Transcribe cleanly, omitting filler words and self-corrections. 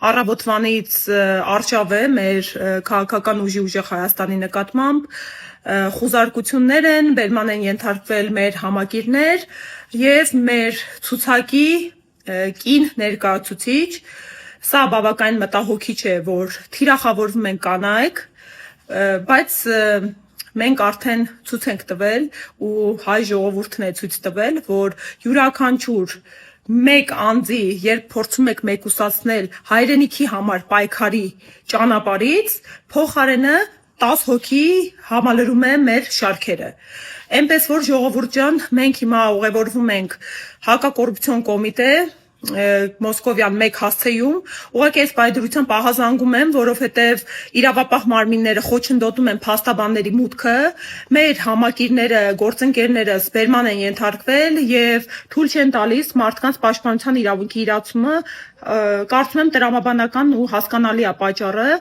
առավոտվանից արշավ է մեր քաղաքական ուժի ուժեղ Հայաստանի նկատմամբ, խուզարկություններ են, բերման են ենթարկվել մեր համակիրներ և մեր ցուցակի կին ներկայացուցիչ, սա բավականին մտահոգիչ է, որ թիրախավորվում են կանայք, բայց մենք արդեն ցույց ենք տվել ու հայ ժողովուրդն է ցույց տվել, որ յուրաքանչյուր մեկ անձի, երբ փորձում եք մեկուսացնել հայրենիքի համար պայքարի ճանապարհից, փոխարենը 10 հոգի համալրում է մեր շարքերը։ Էնպես որ ժողովուրդ ջան, մենք հիմա ուղևորվում ենք հակակոռուպցիոն կոմիտե Մոսկովյան 1 հասցեում, ուղղակի այս պայդրությամբ ահազանգում եմ, որովհետև իրավապահ մարմինները խոչընդոտում են փաստաբանների մուտքը, մեր համակիրները, գործընկերներս բերման են ենթարկվել և թույլ չեն տալիս մարդկանց պաշտպանության իրավունքի իրացումը, կարծում եմ տրամաբանական ու հասկանալի է պատճառը։